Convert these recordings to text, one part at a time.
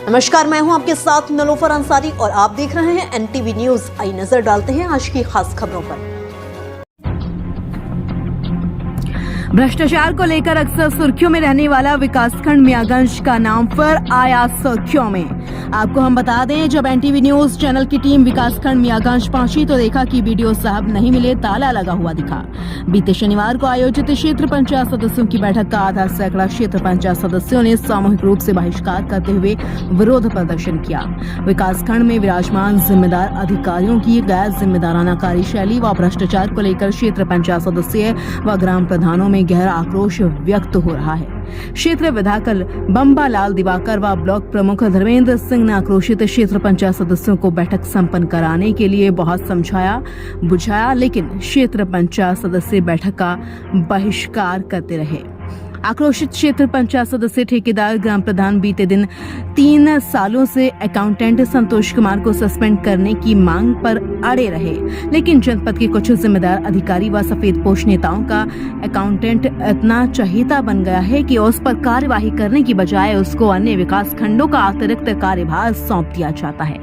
नमस्कार, मैं हूं आपके साथ नलोफर अंसारी और आप देख रहे हैं एनटीवी न्यूज। आई नजर डालते हैं आज की खास खबरों पर। भ्रष्टाचार को लेकर अक्सर सुर्खियों में रहने वाला विकासखंड मियागंज का नाम फिर आया सुर्खियों में। आपको हम बता दें, जब एनटीवी न्यूज चैनल की टीम विकासखंड मियागंज पहुंची तो देखा कि वीडियो साहब नहीं मिले, ताला लगा हुआ दिखा। बीते शनिवार को आयोजित क्षेत्र पंचायत सदस्यों की बैठक का आधा सैकड़ा क्षेत्र पंचायत सदस्यों ने सामूहिक रूप से बहिष्कार करते हुए विरोध प्रदर्शन किया। विकासखंड में विराजमान जिम्मेदार अधिकारियों की गैर जिम्मेदाराना कार्यशैली व भ्रष्टाचार को लेकर क्षेत्र पंचायत सदस्य व ग्राम प्रधानों में गहरा आक्रोश व्यक्त हो रहा है। क्षेत्र विधायक बम्बा लाल दिवाकर व ब्लॉक प्रमुख धर्मेंद्र सिंह ने आक्रोशित क्षेत्र पंचायत सदस्यों को बैठक संपन्न कराने के लिए बहुत समझाया बुझाया, लेकिन क्षेत्र पंचायत सदस्य बैठक का बहिष्कार करते रहे। आक्रोशित क्षेत्र पंचायत सदस्य ठेकेदार ग्राम प्रधान बीते दिन 3 सालों से अकाउंटेंट संतोष कुमार को सस्पेंड करने की मांग पर अड़े रहे, लेकिन जनपद के कुछ जिम्मेदार अधिकारी व सफेदपोश नेताओं का अकाउंटेंट इतना चहेता बन गया है कि उस पर कार्यवाही करने की बजाय उसको अन्य विकास खंडों का अतिरिक्त कार्यभार सौंप दिया जाता है।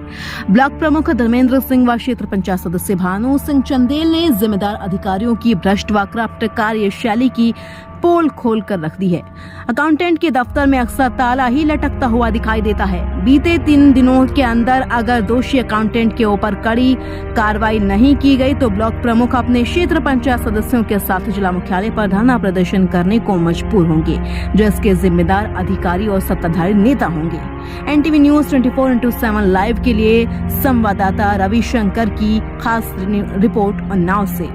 ब्लॉक प्रमुख धर्मेंद्र सिंह व क्षेत्र पंचायत सदस्य भानु सिंह चंदेल ने जिम्मेदार अधिकारियों की भ्रष्ट व करप्ट कार्यशैली की पोल खोल कर रख दी है। अकाउंटेंट के दफ्तर में अक्सर ताला ही लटकता हुआ दिखाई देता है। बीते 3 दिनों के अंदर अगर दोषी अकाउंटेंट के ऊपर कड़ी कार्रवाई नहीं की गई तो ब्लॉक प्रमुख अपने क्षेत्र पंचायत सदस्यों के साथ जिला मुख्यालय पर धरना प्रदर्शन करने को मजबूर होंगे, जो इसके जिम्मेदार अधिकारी और सत्ताधारी नेता होंगे। एनटीवी न्यूज 24/7 लाइव के लिए संवाददाता रविशंकर की खास रिपोर्ट उन्नाव से।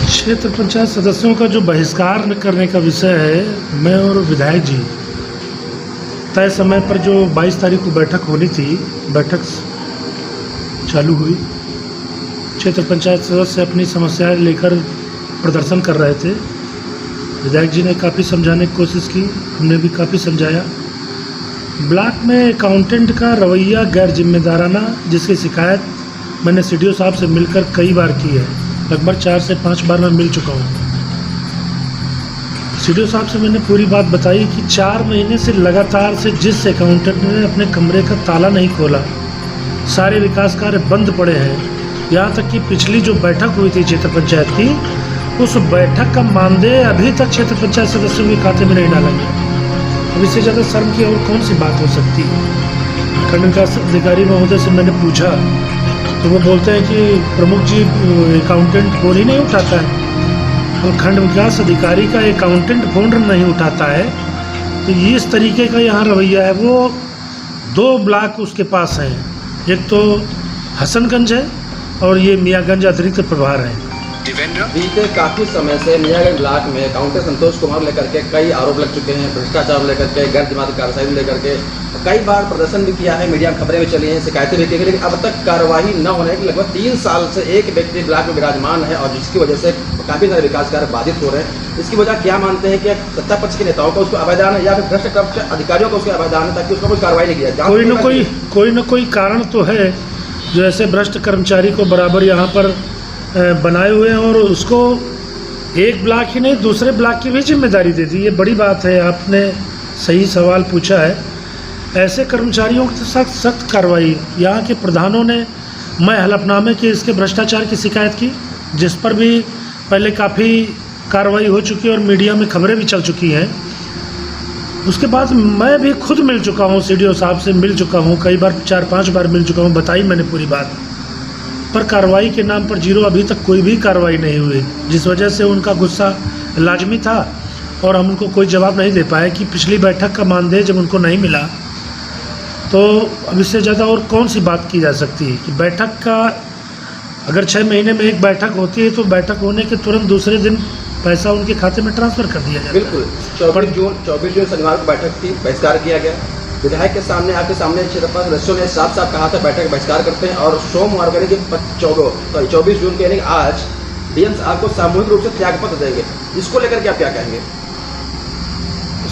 क्षेत्र पंचायत सदस्यों का जो बहिष्कार करने का विषय है, मैं और विधायक जी तय समय पर जो 22 तारीख को बैठक होनी थी, बैठक चालू हुई। क्षेत्र पंचायत सदस्य अपनी समस्याएं लेकर प्रदर्शन कर रहे थे। विधायक जी ने काफ़ी समझाने की कोशिश की, हमने भी काफ़ी समझाया। ब्लॉक में अकाउंटेंट का रवैया गैर जिम्मेदाराना, जिसकी शिकायत मैंने सीडीओ साहब से मिलकर कई बार की है, लगभग 4 से 5 बार मैं मिल चुका हूँ। सीडीओ साहब से मैंने पूरी बात बताई कि 4 महीने से लगातार से जिस अकाउंटेंट ने अपने कमरे का ताला नहीं खोला, सारे विकास कार्य बंद पड़े हैं। यहाँ तक कि पिछली जो बैठक हुई थी क्षेत्र पंचायत की, उस बैठक का मानदेय अभी तक क्षेत्र पंचायत सदस्यों के खाते में नहीं डाला गया। अब इससे ज़्यादा शर्म की और कौन सी बात हो सकती है। खंड विकास अधिकारी महोदय से मैंने पूछा तो वो बोलते हैं कि प्रमुख जी अकाउंटेंट फोन ही नहीं उठाता है। और खंड विकास अधिकारी का अकाउंटेंट फोन नहीं उठाता है, तो ये इस तरीके का यहाँ रवैया है। वो 2 ब्लॉक उसके पास हैं, एक तो हसनगंज है और ये मियागंज अतिरिक्त प्रभार है। बीते काफ़ी समय से मियागंज ब्लॉक में अकाउंटेंट संतोष कुमार लेकर के कई आरोप लग चुके हैं, भ्रष्टाचार लेकर के, गैर जिम्मेदार कार्यशैली लेकर के कई बार प्रदर्शन भी किया है, मीडिया में खबरें भी चली हैं, शिकायतें भी की गई, लेकिन अब तक कार्रवाई न होने की लगभग 3 साल से एक व्यक्ति ब्लॉक में विराजमान है और जिसकी वजह से काफ़ी सारे विकास कार्य बाधित हो रहे हैं। इसकी वजह क्या मानते हैं कि सत्ता पक्ष के नेताओं का उसको अवैधान है या फिर भ्रष्ट करप्ट अधिकारियों का उसका अवैधान है, ताकि उसका कोई कार्रवाई नहीं किया जाए? कोई न कोई कारण तो है जो ऐसे भ्रष्ट कर्मचारी को बराबर यहाँ पर बनाए हुए हैं और उसको एक ब्लॉक ही नहीं दूसरे ब्लॉक की भी जिम्मेदारी दे दी। ये बड़ी बात है, आपने सही सवाल पूछा है। ऐसे कर्मचारियों के साथ सख्त कार्रवाई। यहाँ के प्रधानों ने मैं हलफनामे के इसके भ्रष्टाचार की शिकायत की, जिस पर भी पहले काफ़ी कार्रवाई हो चुकी है और मीडिया में खबरें भी चल चुकी हैं। उसके बाद मैं भी खुद मिल चुका हूँ, सीडीओ साहब से मिल चुका हूँ, कई बार 4-5 बार मिल चुका हूँ, बताई मैंने पूरी बात। पर कार्रवाई के नाम पर जीरो, अभी तक कोई भी कार्रवाई नहीं हुई, जिस वजह से उनका गुस्सा लाजमी था और हम उनको कोई जवाब नहीं दे पाए कि पिछली बैठक का मानदेय जब उनको नहीं मिला तो अब इससे ज़्यादा और कौन सी बात की जा सकती है कि बैठक का अगर 6 महीने में एक बैठक होती है तो बैठक होने के तुरंत दूसरे दिन पैसा उनके खाते में ट्रांसफ़र कर दिया जाए। बिल्कुल 24 जून शनिवार को बैठक थी, बहिष्कार किया गया। विधायक के सामने आपके सामने क्षेत्र सदस्यों ने साफ कहा था बैठक बहिष्कार करते हैं और सोमवार को यानी कि 24 जून के यानी आज डीएम आपको सामूहिक रूप से त्यागपत्र देंगे। इसको लेकर के आप क्या कहेंगे?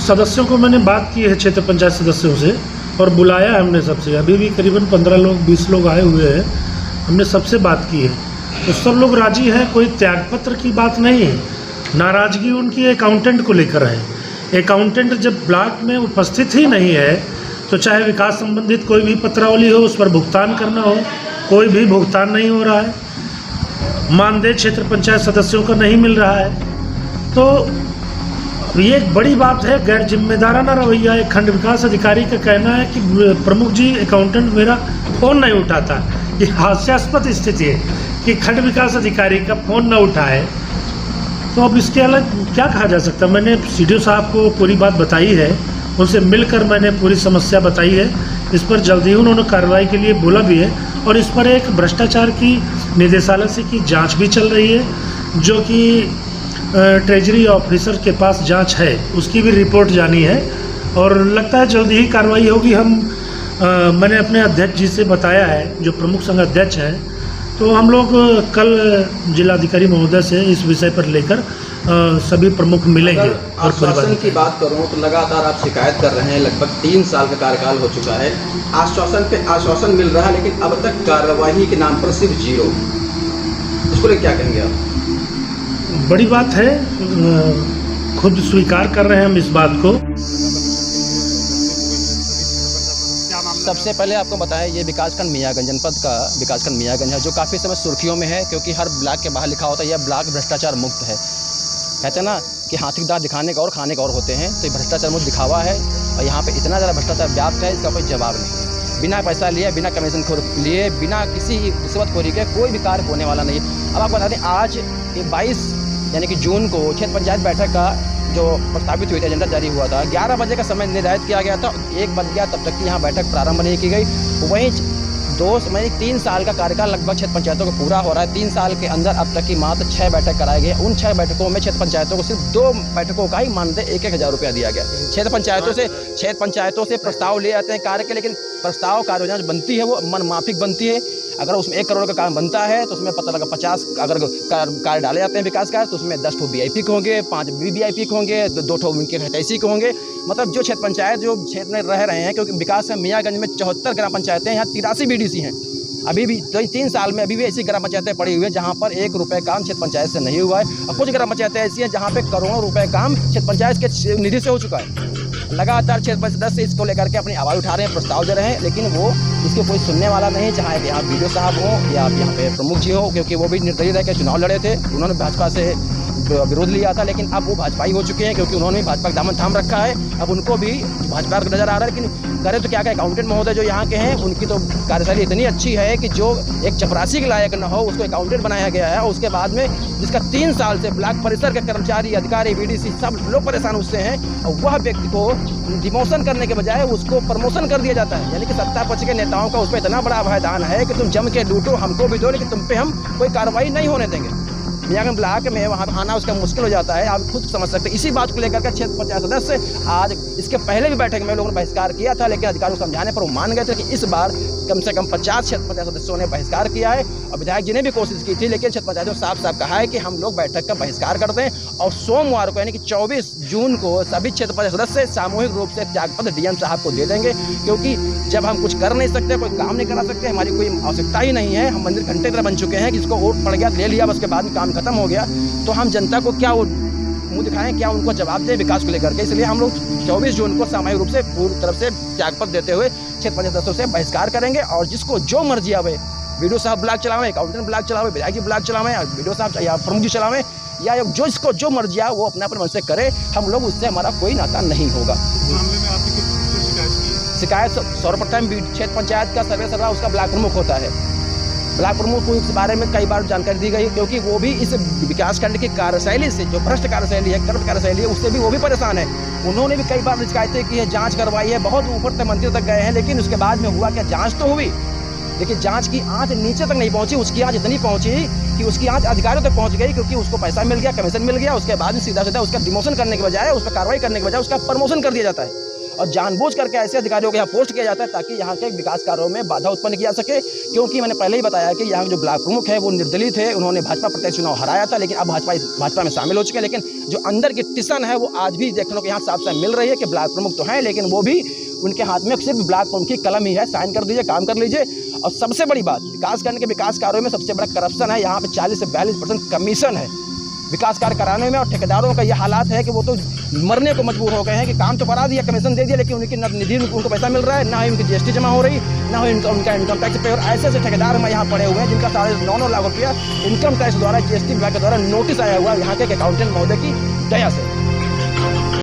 सदस्यों को मैंने बात की है, क्षेत्र पंचायत सदस्यों से, और बुलाया है हमने सबसे। अभी भी करीबन 15 लोग 20 लोग आए हुए हैं, हमने सबसे बात की है तो सब लोग राजी हैं। कोई त्यागपत्र की बात नहीं है। नाराज़गी उनकी अकाउंटेंट को लेकर है। अकाउंटेंट जब ब्लॉक में उपस्थित ही नहीं है तो चाहे विकास संबंधित कोई भी पत्रावली हो, उस पर भुगतान करना हो, कोई भी भुगतान नहीं हो रहा है। मानदेय क्षेत्र पंचायत सदस्यों का नहीं मिल रहा है। तो ये एक बड़ी बात है, गैर जिम्मेदाराना रवैया। एक खंड विकास अधिकारी का कहना है कि प्रमुख जी अकाउंटेंट मेरा फ़ोन नहीं उठाता। ये हास्यास्पद स्थिति है कि खंड विकास अधिकारी का फ़ोन न उठाए, तो अब इसके अलग क्या कहा जा सकता है। मैंने सीडीओ साहब को पूरी बात बताई है, उनसे मिलकर मैंने पूरी समस्या बताई है। इस पर जल्द ही उन्होंने कार्रवाई के लिए बोला भी है और इस पर एक भ्रष्टाचार की निदेशालय से की जांच भी चल रही है, जो कि ट्रेजरी ऑफिसर के पास जांच है, उसकी भी रिपोर्ट जानी है और लगता है जल्द ही कार्रवाई होगी। मैंने अपने अध्यक्ष जी से बताया है, जो प्रमुख संघ अध्यक्ष हैं, तो हम लोग कल जिलाधिकारी महोदय से इस विषय पर लेकर सभी प्रमुख मिलेंगे। और आश्वासन की बात करूं तो लगातार आप शिकायत कर रहे हैं, लगभग 3 साल का कार्यकाल हो चुका है, आश्वासन पे आश्वासन मिल रहा है, लेकिन अब तक कार्यवाही के नाम पर सिर्फ 0। इसको लेकर क्या कहेंगे आप? बड़ी बात है, खुद स्वीकार कर रहे हैं हम इस बात को। सबसे पहले आपको बताएं, ये विकासखंड मियागंज, जनपद का विकासखंड मियागंज है, जो काफ़ी समय सुर्खियों में है, क्योंकि हर ब्लॉक के बाहर लिखा होता है यह ब्लॉक भ्रष्टाचार मुक्त है। कहते हैं ना कि हाथी के दांत दिखाने का और खाने का और होते हैं, तो ये भ्रष्टाचार मुक्त दिखावा है और यहाँ पे इतना ज़्यादा भ्रष्टाचार व्याप्त है, इसका कोई जवाब नहीं है। बिना पैसा लिए, बिना कमीशन लिए, बिना किसी रिश्वतखोरी के कोई भी कार्य होने वाला नहीं है। अब आपको बता दें, आज 22 यानी कि जून को क्षेत्र पंचायत बैठक का जो प्रस्तावित हुई थी, एजेंडा जारी हुआ था, 11 बजे का समय निर्धारित किया गया था, 1 बज गया, तब तक की यहाँ बैठक प्रारंभ नहीं की गई। वहीं 3 साल का कार्यकाल लगभग क्षेत्र पंचायतों को पूरा हो रहा है। 3 साल के अंदर अब तक की मात्र 6 बैठक कराई गई। उन 6 बैठकों में क्षेत्र पंचायतों को सिर्फ 2 बैठकों का ही मानदेय 1-1 हज़ार रुपया दिया गया। क्षेत्र पंचायतों से प्रस्ताव ले आते हैं कार्य के, लेकिन प्रस्ताव कार्य योजना बनती है वो मनमाफिक बनती है। अगर उसमें 1 करोड़ का काम बनता है तो उसमें पता लगा 50 अगर कार्य डाले जाते हैं विकास कार्य, तो उसमें 10 ठो VIP के होंगे, 5 VVIP के होंगे, 2 ठो उनके HTC के होंगे। मतलब जो क्षेत्र पंचायत जो क्षेत्र में रह रहे हैं, क्योंकि विकास मियागंज में 74 ग्राम पंचायतें हैं, यहाँ 83 BDC हैं। अभी भी 3 साल में अभी भी ऐसी ग्राम पंचायतें पड़ी हुई है जहाँ पर 1 रुपये काम क्षेत्र पंचायत से नहीं हुआ है, और कुछ ग्राम पंचायतें ऐसी हैं जहाँ पे करोड़ों रुपए काम क्षेत्र पंचायत के निधि से हो चुका है। लगातार क्षेत्र पंचायत सदस्य इसको लेकर के अपनी आवाज़ उठा रहे हैं, प्रस्ताव दे रहे हैं, लेकिन वो इसको कोई सुनने वाला नहीं, चाहे यहाँ BDO साहब हो या यहाँ पे प्रमुख जी हो, क्योंकि वो भी निर्दलीय रह के चुनाव लड़े थे। उन्होंने भाजपा से विरोध लिया था, लेकिन अब वो भाजपाई हो चुके हैं, क्योंकि उन्होंने भी भाजपा का दामन थाम रखा है। अब उनको भी भाजपा का नजर आ रहा है, लेकिन करें तो क्या करें। अकाउंटेंट महोदय जो यहाँ के हैं, उनकी तो कार्यशैली इतनी अच्छी है कि जो एक चपरासी के लायक न हो उसको अकाउंटेंट बनाया गया है। और उसके बाद में जिसका 3 साल से ब्लॉक परिसर के कर्मचारी, अधिकारी, BDC सब लोग परेशान उससे हैं, और वह व्यक्ति को डिमोशन करने के बजाय उसको प्रमोशन कर दिया जाता है। यानी कि सत्ता पक्ष के नेताओं का उस पर इतना बड़ा भयदान है कि तुम जम के लूटो, हमको भी दो, लेकिन तुम पे हम कोई कार्रवाई नहीं होने देंगे। मियागंज ब्लॉक में वहाँ आना उसका मुश्किल हो जाता है, आप खुद समझ सकते हैं। इसी बात को लेकर के क्षेत्र पंचायत सदस्य आज इसके पहले भी बैठक में लोगों ने बहिष्कार किया था, लेकिन अधिकारियों को समझाने पर वो मान गए थे कि इस बार कम से कम 50 क्षेत्र पंचायत सदस्यों ने बहिष्कार किया है। और विधायक जी ने भी कोशिश की थी, लेकिन क्षेत्र पंचायतों साफ कहा है कि हम लोग बैठक का बहिष्कार करते हैं, और सोमवार को यानी कि 24 जून को सभी क्षेत्र पंचायत सदस्य सामूहिक रूप से त्यागपत्र DM साहब को दे देंगे। क्योंकि जब हम कुछ कर नहीं सकते, कोई काम नहीं करा सकते, हमारी कोई आवश्यकता ही नहीं है, हम मंदिर घंटे तरह बन चुके हैं कि जिसको वोट पड़ गया ले लिया, बस के बाद में काम खत्म हो गया, तो हम जनता को क्या मुँह दिखाएं, क्या उनको जवाब दें विकास को लेकर के। इसलिए हम लोग 24 जून को सामूहिक रूप से पूरी तरफ से त्यागपत्र देते हुए क्षेत्र पंचायत सदस्यों से बहिष्कार करेंगे। और जिसको जो मर्जी आवे, BDO साहब ब्लॉक चलावें, अकाउंटेंट ब्लॉक चलावें, विधायक जी ब्लॉक चलावें, BDO साहब या प्रमुख जी चलावें, या जो इसको जो मर्जी आ वो अपने मन से करे, हम लोग उससे हमारा कोई नाता नहीं होगा। मामले में आपने किस शिकायत सर्वप्रथम क्षेत्र पंचायत का सर्वे सर्वा उसका ब्लॉक प्रमुख होता है। ब्लॉक प्रमुख को इस बारे में कई बार जानकारी दी गई, क्योंकि वो भी इस विकासखंड की कार्यशैली से, जो भ्रष्ट कार्यशैली है, करप्ट कार्यशैली है, उससे भी वो भी परेशान है। उन्होंने भी कई बार शिकायतें की है, जांच करवाई है, बहुत ऊपर तक मंत्री तक गए हैं, लेकिन उसके बाद में हुआ क्या, जांच तो हुई, लेकिन जांच की आंच नीचे तक नहीं पहुंची। उसकी आंच इतनी पहुंची कि उसकी आंच अधिकारियों तक पहुंच गई, क्योंकि उसको पैसा मिल गया, कमीशन मिल गया, उसके बाद में सीधा सीधा उसका डिमोशन करने के बजाय, उस पर कार्रवाई करने के बजाय उसका प्रमोशन कर दिया जाता है। और जानबूझ करके ऐसे अधिकारियों को यहाँ पोस्ट किया जाता है ताकि यहाँ के विकास कार्यों में बाधा उत्पन्न किया सके। क्योंकि मैंने पहले ही बताया कि यहाँ जो ब्लॉक प्रमुख है वो निर्दलीय थे, उन्होंने भाजपा प्रत्यक्ष चुनाव हराया था, लेकिन अब भाजपा में शामिल हो चुके हैं। लेकिन जो अंदर की टिशन है वो आज भी देखने को यहाँ साफ साफ मिल रही है कि ब्लॉक प्रमुख तो हैं, लेकिन वो भी उनके हाथ में सिर्फ ब्लॉक प्रमुख की कलम ही है, साइन कर दीजिए, काम कर लीजिए। और सबसे बड़ी बात, विकास करने के विकास कार्यों में सबसे बड़ा करप्शन है। यहाँ पे 40 से 42% कमीशन है, विकास कार्य कराने में। और ठेकेदारों का ये हालात है कि वो तो मरने को मजबूर हो गए हैं कि काम तो करा दिया, कमीशन दे दिया, लेकिन उनकी न निधि उनको पैसा मिल रहा है, ना ही उनकी GST जमा हो रही, ना ही उनका इनकम टैक्स पे। और ऐसे ऐसे ठेकेदार में यहाँ पड़े हुए हैं जिनका 9.5 लाख रुपया इनकम टैक्स द्वारा GST विभाग के द्वारा नोटिस आया हुआ है यहाँ के अकाउंटेंट महोदय की दया से।